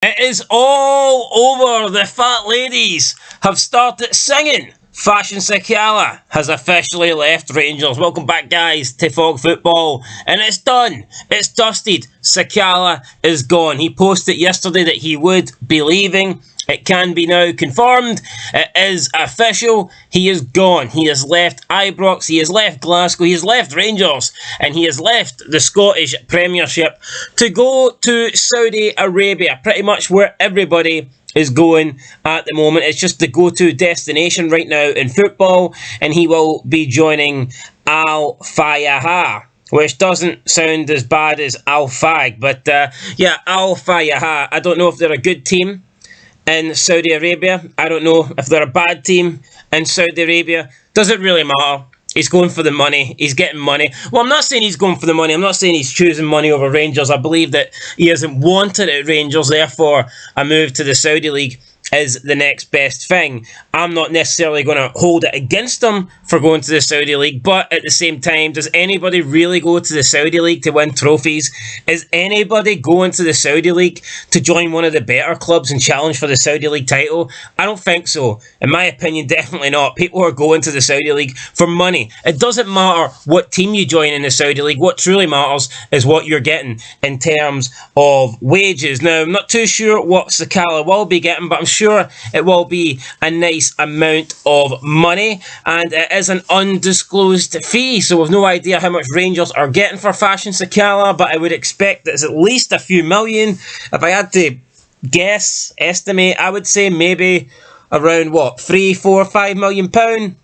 It is all over. The fat ladies have started singing. Fashion Sakala has officially left Rangers. Welcome back, guys, to Fog Football. And it's done. It's dusted. Sakala is gone. He posted yesterday that he would be leaving. It can be now confirmed. It is official. He is gone. He has left Ibrox. He has left Glasgow. He has left Rangers. And he has left the Scottish Premiership to go to Saudi Arabia. Pretty much where everybody is going at the moment. It's just the go-to destination right now in football. And he will be joining Fayha, which doesn't sound as bad as Al Fag. But yeah, Fayha. I don't know if they're a good team in Saudi Arabia. I don't know if they're a bad team in Saudi Arabia. Does it really matter? He's going for the money. He's getting money. Well, I'm not saying he's going for the money. I'm not saying he's choosing money over Rangers. I believe that he isn't wanted at Rangers. Therefore, a move to the Saudi League is the next best thing. I'm not necessarily going to hold it against him for going to the Saudi League, but at the same time, does anybody really go to the Saudi League to win trophies? Is anybody going to the Saudi League to join one of the better clubs and challenge for the Saudi League title? I don't think so. In my opinion, definitely not. People are going to the Saudi League for money. It doesn't matter what team you join in the Saudi League. What truly matters is what you're getting in terms of wages. Now, I'm not too sure what Sakala will be getting, but I'm sure it will be a nice amount of money, and it is an undisclosed fee, so we've no idea how much Rangers are getting for Fashion Sakala, but I would expect that it's at least a few million. If I had to guess, estimate, I would say maybe around, what, 3, 4, 5 million pound.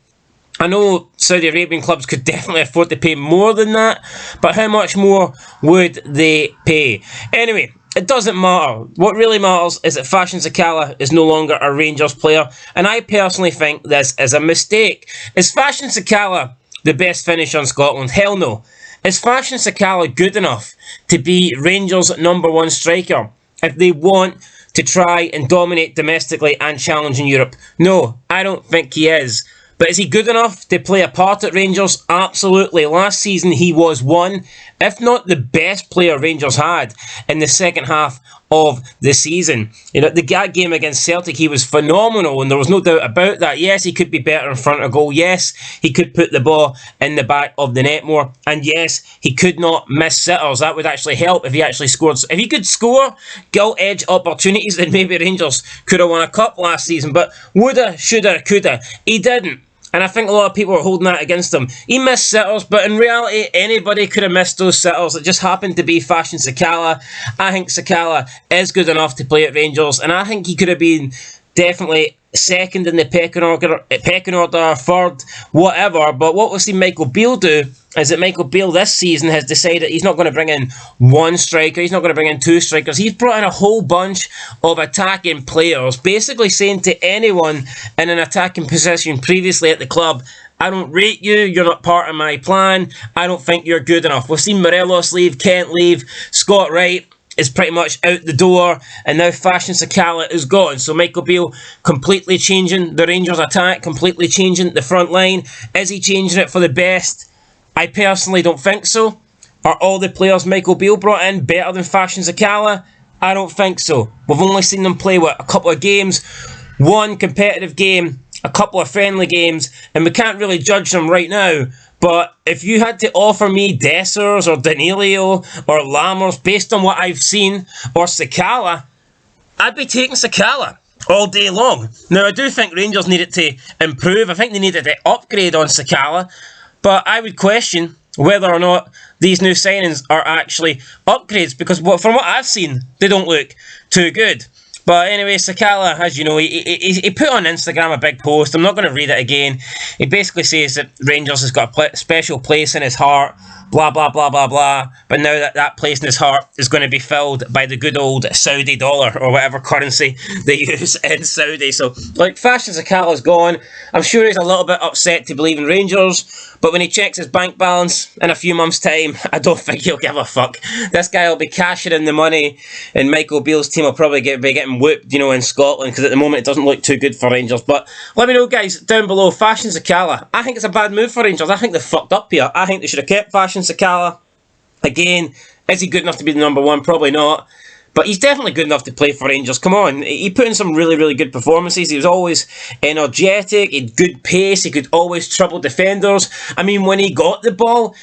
I know Saudi Arabian clubs could definitely afford to pay more than that, but how much more would they pay? Anyway, it doesn't matter. What really matters is that Fashion Sakala is no longer a Rangers player, and I personally think this is a mistake. Is Fashion Sakala the best finisher in Scotland? Hell no. Is Fashion Sakala good enough to be Rangers' #1 striker if they want to try and dominate domestically and challenge in Europe? No, I don't think he is. But is he good enough to play a part at Rangers? Absolutely. Last season he was one, if not the best player Rangers had in the second half of the season. You know, the game against Celtic, he was phenomenal, and there was no doubt about that. Yes, he could be better in front of goal. Yes, he could put the ball in the back of the net more. And yes, he could not miss sitters. That would actually help if he actually scored. If he could score gilt-edge opportunities, then maybe Rangers could have won a cup last season. But woulda, shoulda, coulda. He didn't. And I think a lot of people are holding that against him. He missed sitters, but in reality, anybody could have missed those sitters. It just happened to be Fashion Sakala. I think Sakala is good enough to play at Rangers, and I think he could have been definitely second in the pecking order, third, whatever. But what we've seen Michael Beale do is that Michael Beale this season has decided he's not going to bring in one striker, he's not going to bring in two strikers. He's brought in a whole bunch of attacking players, basically saying to anyone in an attacking position previously at the club, I don't rate you, you're not part of my plan, I don't think you're good enough. We've seen Morelos leave, Kent leave, Scott Wright is pretty much out the door, and now Fashion Sakala is gone. So Michael Beale completely changing the Rangers attack, completely changing the front line. Is he changing it for the best? I personally don't think so. Are all the players Michael Beale brought in better than Fashion Sakala? I don't think so. We've only seen them play, a couple of games, one competitive game, a couple of friendly games, and we can't really judge them right now. But if you had to offer me Dessers or Danilo or Lammers based on what I've seen, or Sakala, I'd be taking Sakala all day long. Now, I do think Rangers needed to improve. I think they needed to upgrade on Sakala. But I would question whether or not these new signings are actually upgrades, because from what I've seen, they don't look too good. But anyway, Sakala, as you know, he put on Instagram a big post. I'm not going to read it again. He basically says that Rangers has got a special place in his heart, blah, blah, blah, blah, blah. But now that place in his heart is going to be filled by the good old Saudi dollar, or whatever currency they use in Saudi. So, like, Fashion Sakala's gone. I'm sure he's a little bit upset to believe in Rangers, but when he checks his bank balance in a few months' time, I don't think he'll give a fuck. This guy will be cashing in the money, and Michael Beale's team will probably be getting whooped, in Scotland, because at the moment it doesn't look too good for Rangers. But let me know, guys, down below. Fashion Sakala, I think it's a bad move for Rangers. I think they fucked up here. I think they should have kept Fashion Sakala. Again, is he good enough to be the #1? Probably not. But he's definitely good enough to play for Rangers. Come on, he put in some really, really good performances. He was always energetic, he had good pace, he could always trouble defenders. I mean, when he got the ball,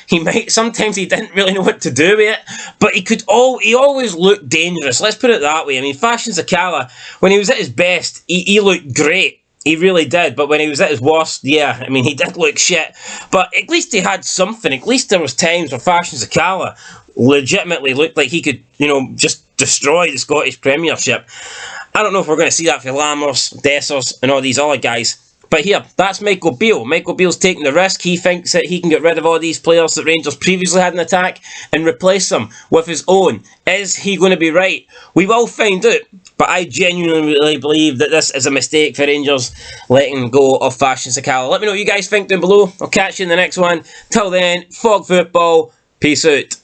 sometimes he didn't really know what to do with it, but he always looked dangerous. Let's put it that way. I mean, Fashion Sakala, when he was at his best, he looked great. He really did, but when he was at his worst, yeah, I mean, he did look shit. But at least he had something. At least there was times where Fashion Sakala legitimately looked like he could, just destroy the Scottish Premiership. I don't know if we're going to see that for Lammers, Dessers, and all these other guys. But here, that's Michael Beale. Michael Beale's taking the risk. He thinks that he can get rid of all these players that Rangers previously had in attack and replace them with his own. Is he going to be right? We will find out. But I genuinely believe that this is a mistake for Rangers letting go of Fashion Sakala. Let me know what you guys think down below. I'll catch you in the next one. Till then, Fog Football. Peace out.